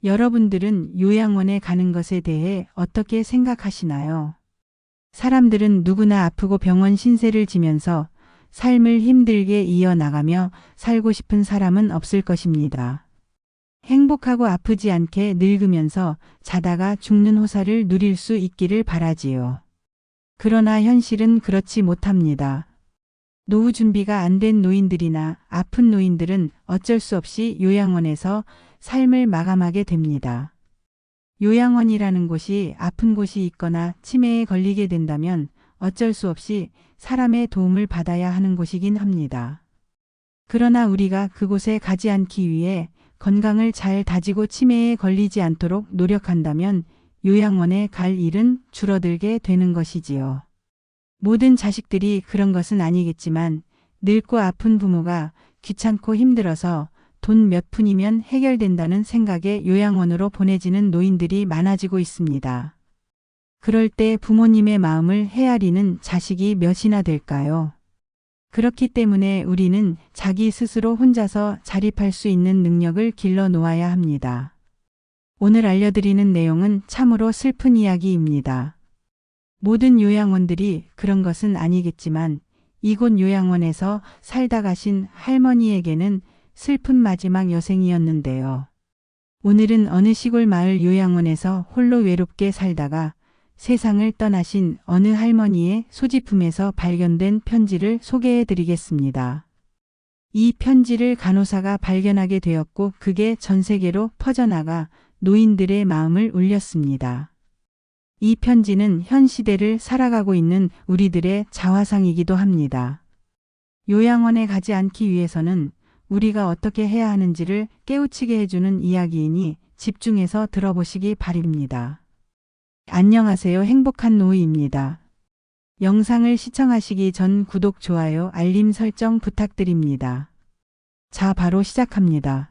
여러분들은 요양원에 가는 것에 대해 어떻게 생각하시나요? 사람들은 누구나 아프고 병원 신세를 지면서 삶을 힘들게 이어나가며 살고 싶은 사람은 없을 것입니다. 행복하고 아프지 않게 늙으면서 자다가 죽는 호사를 누릴 수 있기를 바라지요. 그러나 현실은 그렇지 못합니다. 노후 준비가 안 된 노인들이나 아픈 노인들은 어쩔 수 없이 요양원에서 삶을 마감하게 됩니다. 요양원이라는 곳이 아픈 곳이 있거나 치매에 걸리게 된다면 어쩔 수 없이 사람의 도움을 받아야 하는 곳이긴 합니다. 그러나 우리가 그곳에 가지 않기 위해 건강을 잘 다지고 치매에 걸리지 않도록 노력한다면 요양원에 갈 일은 줄어들게 되는 것이지요. 모든 자식들이 그런 것은 아니겠지만 늙고 아픈 부모가 귀찮고 힘들어서 돈 몇 푼이면 해결된다는 생각에 요양원으로 보내지는 노인들이 많아지고 있습니다. 그럴 때 부모님의 마음을 헤아리는 자식이 몇이나 될까요? 그렇기 때문에 우리는 자기 스스로 혼자서 자립할 수 있는 능력을 길러 놓아야 합니다. 오늘 알려드리는 내용은 참으로 슬픈 이야기입니다. 모든 요양원들이 그런 것은 아니겠지만 이곳 요양원에서 살다 가신 할머니에게는 슬픈 마지막 여생이었는데요. 오늘은 어느 시골 마을 요양원에서 홀로 외롭게 살다가 세상을 떠나신 어느 할머니의 소지품에서 발견된 편지를 소개해 드리겠습니다. 이 편지를 간호사가 발견하게 되었고 그게 전 세계로 퍼져나가 노인들의 마음을 울렸습니다. 이 편지는 현 시대를 살아가고 있는 우리들의 자화상이기도 합니다. 요양원에 가지 않기 위해서는 우리가 어떻게 해야 하는지를 깨우치게 해주는 이야기이니 집중해서 들어보시기 바랍니다. 안녕하세요. 행복한 노후입니다. 영상을 시청하시기 전 구독, 좋아요, 알림 설정 부탁드립니다. 자, 바로 시작합니다.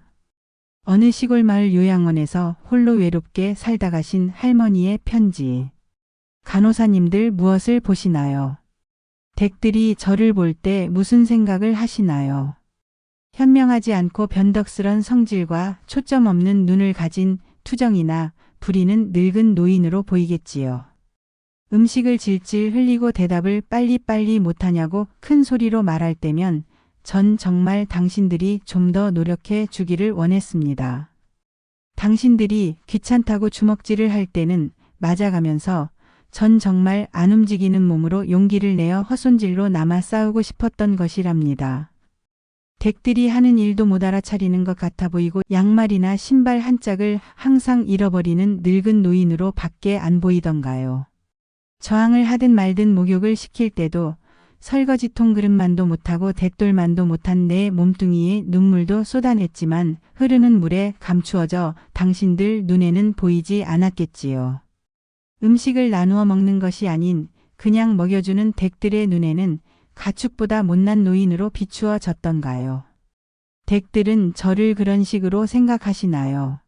어느 시골 마을 요양원에서 홀로 외롭게 살다 가신 할머니의 편지. 간호사님들 무엇을 보시나요? 댁들이 저를 볼 때 무슨 생각을 하시나요? 현명하지 않고 변덕스런 성질과 초점 없는 눈을 가진 투정이나 부리는 늙은 노인으로 보이겠지요. 음식을 질질 흘리고 대답을 빨리빨리 못하냐고 큰 소리로 말할 때면 전 정말 당신들이 좀 더 노력해 주기를 원했습니다. 당신들이 귀찮다고 주먹질을 할 때는 맞아가면서 전 정말 안 움직이는 몸으로 용기를 내어 헛손질로 남아 싸우고 싶었던 것이랍니다. 댁들이 하는 일도 못 알아차리는 것 같아 보이고 양말이나 신발 한 짝을 항상 잃어버리는 늙은 노인으로 밖에 안 보이던가요. 저항을 하든 말든 목욕을 시킬 때도 설거지통 그릇만도 못하고 대돌만도 못한 내 몸뚱이에 눈물도 쏟아냈지만 흐르는 물에 감추어져 당신들 눈에는 보이지 않았겠지요. 음식을 나누어 먹는 것이 아닌 그냥 먹여주는 댁들의 눈에는 가축보다 못난 노인으로 비추어졌던가요. 댁들은 저를 그런 식으로 생각하시나요?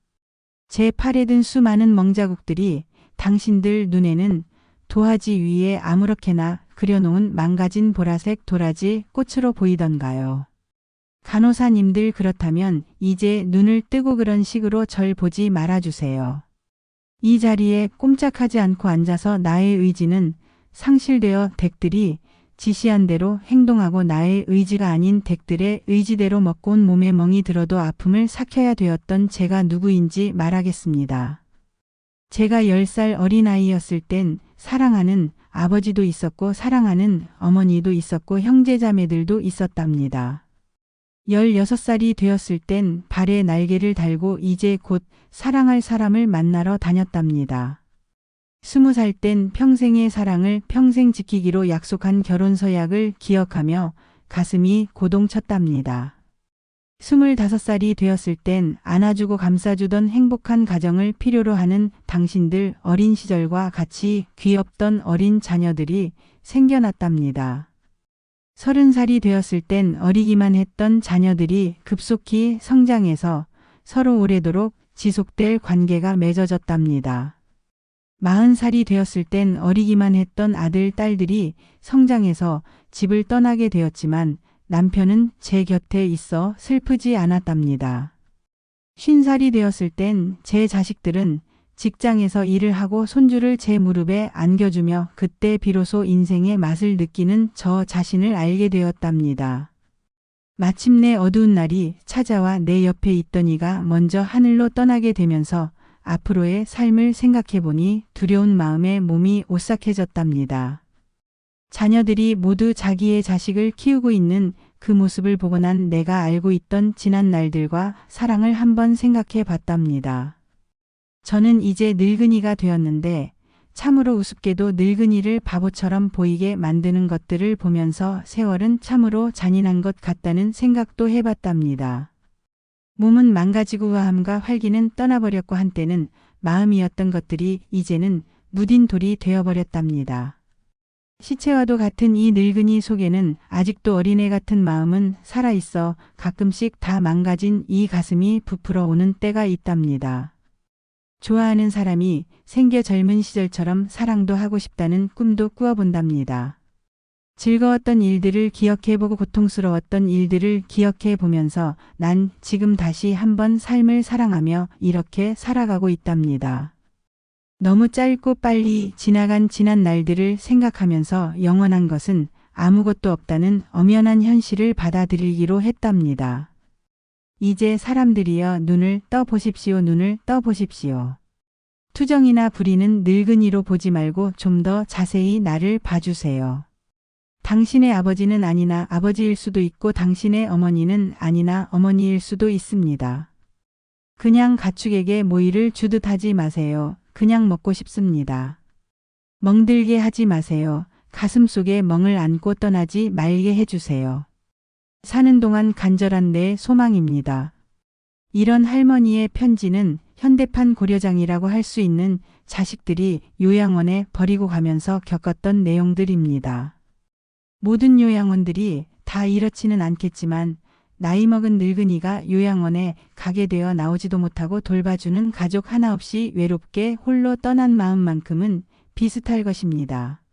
제 팔에 든 수많은 멍자국들이 당신들 눈에는 도화지 위에 아무렇게나 그려놓은 망가진 보라색 도라지 꽃으로 보이던가요? 간호사님들 그렇다면 이제 눈을 뜨고 그런 식으로 절 보지 말아주세요. 이 자리에 꼼짝하지 않고 앉아서 나의 의지는 상실되어 댁들이 지시한 대로 행동하고 나의 의지가 아닌 댁들의 의지대로 먹고 온 몸에 멍이 들어도 아픔을 삭혀야 되었던 제가 누구인지 말하겠습니다. 제가 10살 어린아이였을 땐 사랑하는 아버지도 있었고 사랑하는 어머니도 있었고 형제자매들도 있었답니다. 16살이 되었을 땐 발에 날개를 달고 이제 곧 사랑할 사람을 만나러 다녔답니다. 20살 땐 평생의 사랑을 평생 지키기로 약속한 결혼서약을 기억하며 가슴이 고동쳤답니다. 25살이 되었을 땐 안아주고 감싸주던 행복한 가정을 필요로 하는 당신들 어린 시절과 같이 귀엽던 어린 자녀들이 생겨났답니다. 30살이 되었을 땐 어리기만 했던 자녀들이 급속히 성장해서 서로 오래도록 지속될 관계가 맺어졌답니다. 40살이 되었을 땐 어리기만 했던 아들, 딸들이 성장해서 집을 떠나게 되었지만 남편은 제 곁에 있어 슬프지 않았답니다. 50살이 되었을 땐 제 자식들은 직장에서 일을 하고 손주를 제 무릎에 안겨주며 그때 비로소 인생의 맛을 느끼는 저 자신을 알게 되었답니다. 마침내 어두운 날이 찾아와 내 옆에 있던 이가 먼저 하늘로 떠나게 되면서 앞으로의 삶을 생각해 보니 두려운 마음에 몸이 오싹해졌답니다. 자녀들이 모두 자기의 자식을 키우고 있는 그 모습을 보고 난 내가 알고 있던 지난 날들과 사랑을 한번 생각해 봤답니다. 저는 이제 늙은이가 되었는데 참으로 우습게도 늙은이를 바보처럼 보이게 만드는 것들을 보면서 세월은 참으로 잔인한 것 같다는 생각도 해봤답니다. 몸은 망가지고 우아함과 활기는 떠나버렸고 한때는 마음이었던 것들이 이제는 무딘 돌이 되어버렸답니다. 시체와도 같은 이 늙은이 속에는 아직도 어린애 같은 마음은 살아있어 가끔씩 다 망가진 이 가슴이 부풀어 오는 때가 있답니다. 좋아하는 사람이 생겨 젊은 시절처럼 사랑도 하고 싶다는 꿈도 꾸어본답니다. 즐거웠던 일들을 기억해보고 고통스러웠던 일들을 기억해보면서 난 지금 다시 한번 삶을 사랑하며 이렇게 살아가고 있답니다. 너무 짧고 빨리 지나간 지난 날들을 생각하면서 영원한 것은 아무것도 없다는 엄연한 현실을 받아들이기로 했답니다. 이제 사람들이여 눈을 떠보십시오. 눈을 떠보십시오. 투정이나 부리는 늙은이로 보지 말고 좀 더 자세히 나를 봐주세요. 당신의 아버지는 아니나 아버지일 수도 있고 당신의 어머니는 아니나 어머니일 수도 있습니다. 그냥 가축에게 모이를 주듯 하지 마세요. 그냥 먹고 싶습니다. 멍들게 하지 마세요. 가슴속에 멍을 안고 떠나지 말게 해주세요. 사는 동안 간절한 내 소망입니다. 이런 할머니의 편지는 현대판 고려장이라고 할 수 있는 자식들이 요양원에 버리고 가면서 겪었던 내용들입니다. 모든 요양원들이 다 이렇지는 않겠지만 나이 먹은 늙은이가 요양원에 가게 되어 나오지도 못하고 돌봐주는 가족 하나 없이 외롭게 홀로 떠난 마음만큼은 비슷할 것입니다.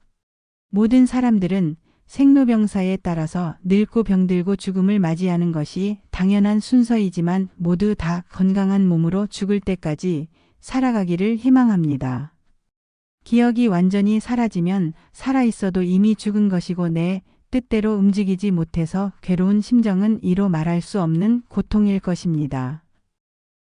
모든 사람들은 생로병사에 따라서 늙고 병들고 죽음을 맞이하는 것이 당연한 순서이지만 모두 다 건강한 몸으로 죽을 때까지 살아가기를 희망합니다. 기억이 완전히 사라지면 살아있어도 이미 죽은 것이고 내 뜻대로 움직이지 못해서 괴로운 심정은 이로 말할 수 없는 고통일 것입니다.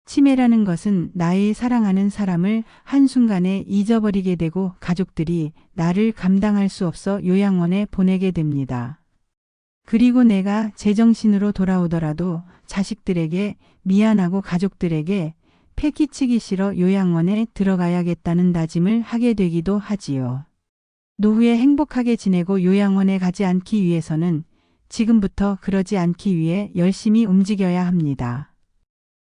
치매라는 것은 나의 사랑하는 사람을 한순간에 잊어버리게 되고 가족들이 나를 감당할 수 없어 요양원에 보내게 됩니다. 그리고 내가 제정신으로 돌아오더라도 자식들에게 미안하고 가족들에게 패기치기 싫어 요양원에 들어가야겠다는 다짐을 하게 되기도 하지요. 노후에 행복하게 지내고 요양원에 가지 않기 위해서는 지금부터 그러지 않기 위해 열심히 움직여야 합니다.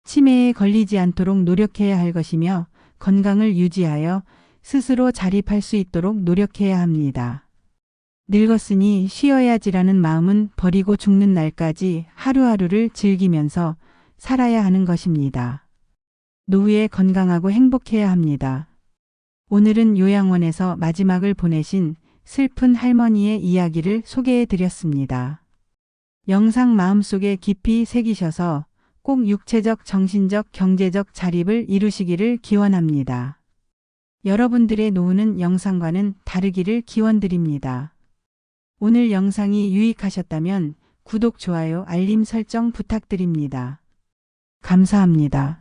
치매에 걸리지 않도록 노력해야 할 것이며 건강을 유지하여 스스로 자립할 수 있도록 노력해야 합니다. 늙었으니 쉬어야지라는 마음은 버리고 죽는 날까지 하루하루를 즐기면서 살아야 하는 것입니다. 노후에 건강하고 행복해야 합니다. 오늘은 요양원에서 마지막을 보내신 슬픈 할머니의 이야기를 소개해 드렸습니다. 영상 마음속에 깊이 새기셔서 꼭 육체적, 정신적, 경제적 자립을 이루시기를 기원합니다. 여러분들의 노후는 영상과는 다르기를 기원드립니다. 오늘 영상이 유익하셨다면 구독, 좋아요, 알림 설정 부탁드립니다. 감사합니다.